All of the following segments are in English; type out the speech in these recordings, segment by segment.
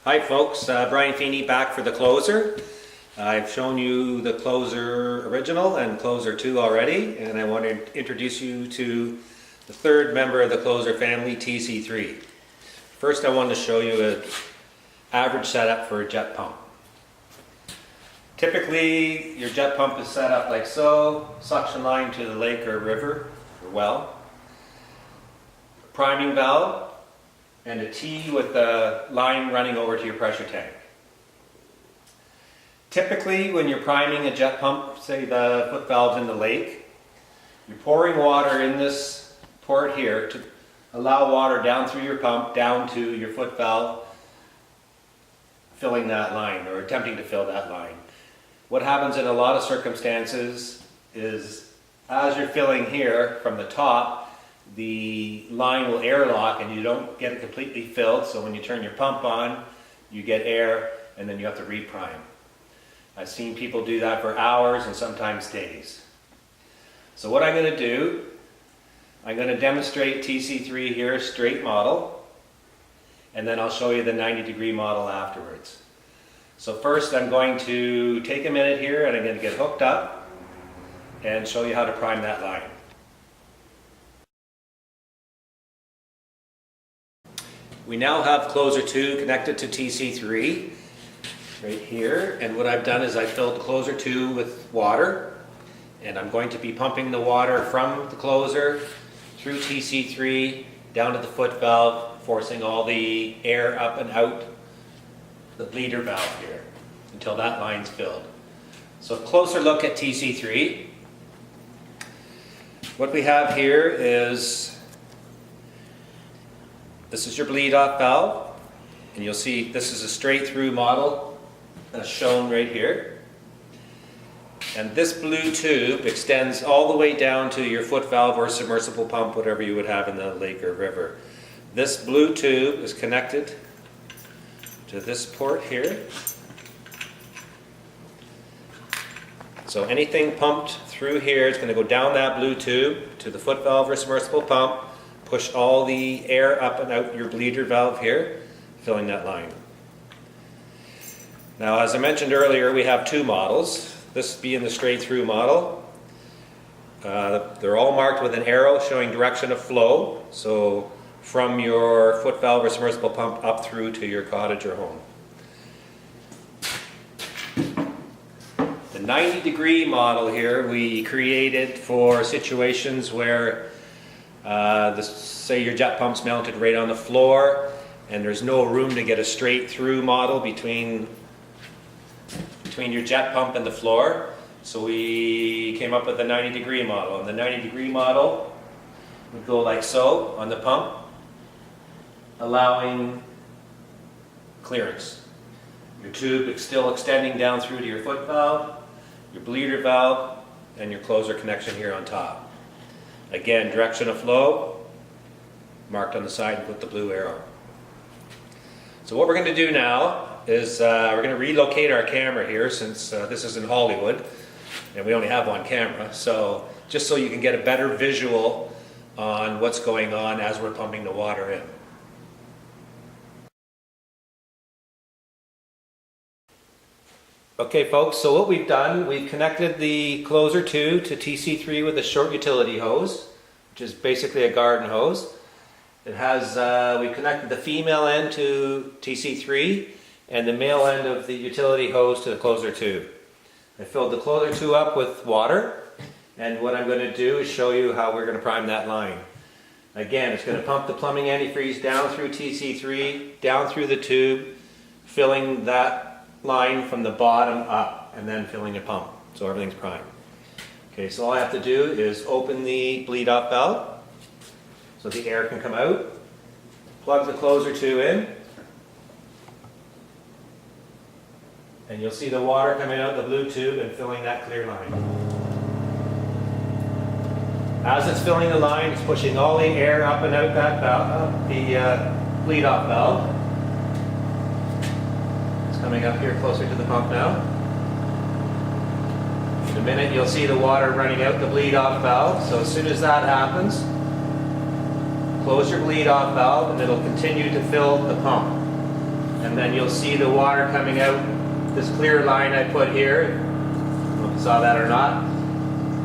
Hi folks, Brian Feeney back for the closer. I've shown you the closer original and closer 2 already, and I want to introduce you to the third member of the closer family, TC3. First I want to show you an average setup for a jet pump. Typically your jet pump is set up like so, suction line to the lake or river or well, priming valve, and a T with a line running over to your pressure tank. Typically when you're priming a jet pump, say the foot valve's in the lake, you're pouring water in this port here to allow water down through your pump, down to your foot valve, filling that line or attempting to fill that line. What happens in a lot of circumstances is as you're filling here from the top, the line will airlock and you don't get it completely filled, so when you turn your pump on, you get air and then you have to reprime. I've seen people do that for hours and sometimes days. So what I'm going to do, I'm going to demonstrate TC3 here, straight model, and then I'll show you the 90-degree model afterwards. So first I'm going to take a minute here and I'm going to get hooked up and show you how to prime that line. We now have closer 2 connected to TC3 right here, and what I've done is I filled closer 2 with water, and I'm going to be pumping the water from the closer through TC3 down to the foot valve, forcing all the air up and out the bleeder valve here until that line's filled. So a closer look at TC3. What we have here is this is your bleed off valve, and you'll see this is a straight through model as shown right here. And this blue tube extends all the way down to your foot valve or submersible pump, whatever you would have in the lake or river. This blue tube is connected to this port here. So anything pumped through here is going to go down that blue tube to the foot valve or submersible pump, push all the air up and out your bleeder valve here, filling that line. Now, as I mentioned earlier, we have 2 models. This being the straight through model. They're all marked with an arrow showing direction of flow, so from your foot valve or submersible pump up through to your cottage or home. The 90-degree model here we created for situations where say your jet pump's mounted right on the floor and there's no room to get a straight through model between your jet pump and the floor. So we came up with the 90-degree model, and the 90-degree model would go like so on the pump, allowing clearance. Your tube is still extending down through to your foot valve, your bleeder valve, and your closer connection here on top. Again, direction of flow, marked on the side with the blue arrow. So what we're going to do now is we're going to relocate our camera here, since this is in Hollywood and we only have one camera. So just so you can get a better visual on what's going on as we're pumping the water in. Okay folks, so what we've done, we've connected the closer 2 to TC3 with a short utility hose, which is basically a garden hose. It has, we've connected the female end to TC3 and the male end of the utility hose to the closer 2. I filled the closer 2 up with water, and what I'm going to do is show you how we're going to prime that line. Again, it's going to pump the plumbing antifreeze down through TC3, down through the tube, filling that line from the bottom up and then filling the pump, so everything's primed. Okay, so all I have to do is open the bleed off valve so the air can come out, plug the closer 2 in, and you'll see the water coming out the blue tube and filling that clear line. As it's filling the line, it's pushing all the air up and out that valve, the bleed off valve. Coming up here closer to the pump now. In a minute you'll see the water running out the bleed off valve, so as soon as that happens, close your bleed off valve and it'll continue to fill the pump. and then you'll see the water coming out, this clear line I put here, I don't know if you saw that or not,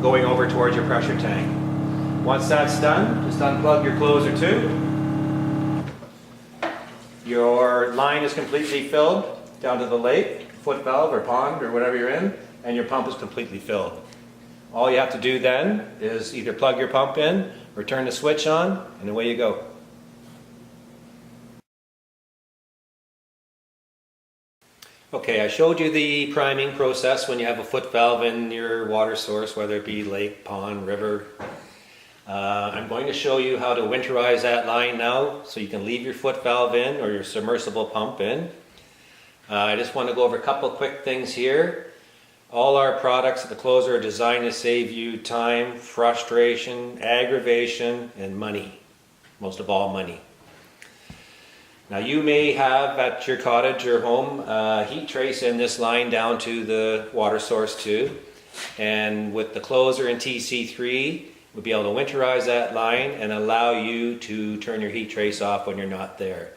going over towards your pressure tank. Once that's done, just unplug your closer tube. Your line is completely filled down to the lake, foot valve or pond or whatever you're in, and your pump is completely filled. All you have to do then is either plug your pump in or turn the switch on, and away you go. Okay, I showed you the priming process when you have a foot valve in your water source, whether it be lake, pond, river. I'm going to show you how to winterize that line now so you can leave your foot valve in or your submersible pump in. I just want to go over a couple quick things here. All our products at the Closer are designed to save you time, frustration, aggravation, and money. Most of all, money. Now you may have at your cottage or home a heat trace in this line down to the water source too. And with the Closer and TC3, we'll be able to winterize that line and allow you to turn your heat trace off when you're not there.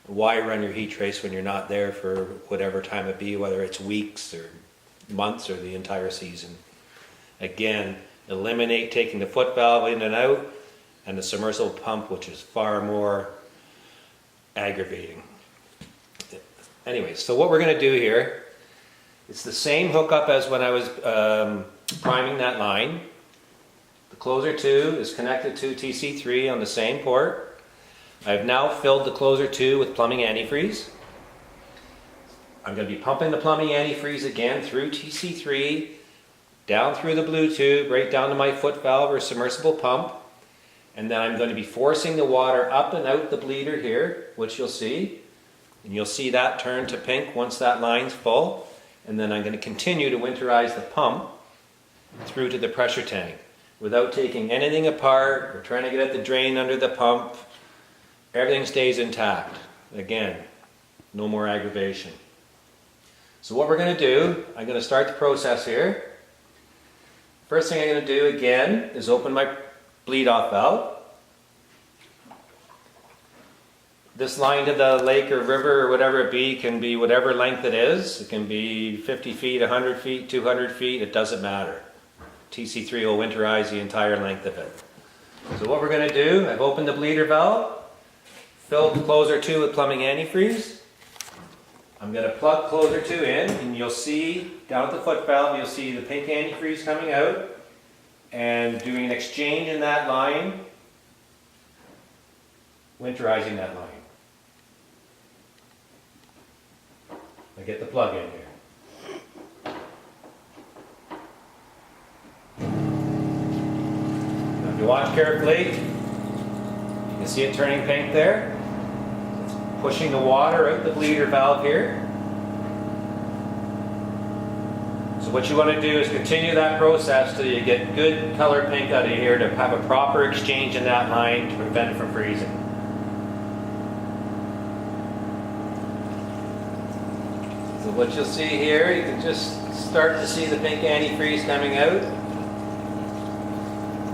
Why run your heat trace when you're not there for whatever time it be, whether it's weeks or months or the entire season? Again, eliminate taking the foot valve in and out and the submersible pump, which is far more aggravating. Anyways, so what we're going to do here, it's the same hookup as when I was priming that line. The Closer 2 is connected to TC3 on the same port. I've now filled the Closer 2 with plumbing antifreeze. I'm going to be pumping the plumbing antifreeze again through TC3, down through the blue tube, right down to my foot valve or submersible pump. And then I'm going to be forcing the water up and out the bleeder here, which you'll see. And you'll see that turn to pink once that line's full. And then I'm going to continue to winterize the pump through to the pressure tank without taking anything apart or trying to get at the drain under the pump. Everything stays intact. Again, no more aggravation. So what we're going to do, I'm going to start the process here. First thing I'm going to do again is open my bleed off valve. This line to the lake or river or whatever it be can be whatever length it is. It can be 50 feet, 100 feet, 200 feet, it doesn't matter. TC3 will winterize the entire length of it. So what we're going to do, I've opened the bleeder valve, filled the Closer 2 with plumbing antifreeze. I'm going to plug Closer 2 in, and you'll see down at the foot valve, you'll see the pink antifreeze coming out and doing an exchange in that line, winterizing that line. I get the plug in here. Now if you watch carefully, you can see it turning pink there. It's pushing the water out the bleeder valve here. So what you want to do is continue that process till you get good color pink out of here to have a proper exchange in that line to prevent it from freezing. So what you'll see here, you can just start to see the pink antifreeze coming out.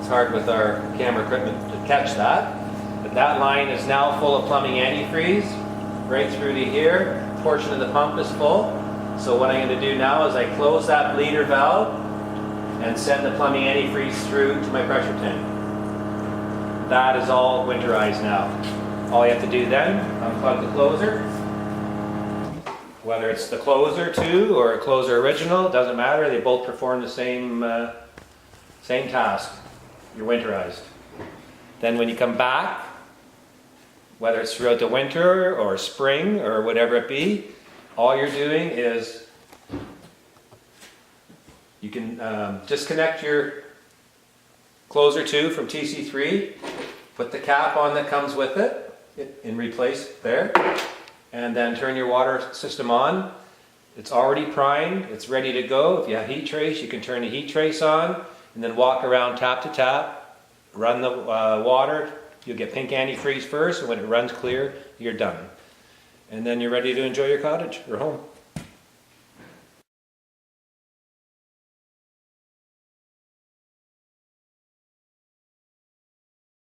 It's hard with our camera equipment to catch that. But that line is now full of plumbing antifreeze, right through to here. A portion of the pump is full. So what I'm going to do now is I close that bleeder valve and send the plumbing antifreeze through to my pressure tank. That is all winterized now. All you have to do then, unplug the Closer. Whether it's the Closer 2 or a Closer Original, it doesn't matter. They both perform the same task. You're winterized. Then when you come back, whether it's throughout the winter or spring or whatever it be, all you're doing is you can disconnect your Closer 2 from TC3, put the cap on that comes with it and replace it there, and then turn your water system on. It's already primed, it's ready to go. If you have heat trace, you can turn the heat trace on and then walk around tap to tap, run the water. You'll get pink antifreeze first, and when it runs clear, you're done. And then you're ready to enjoy your cottage or home.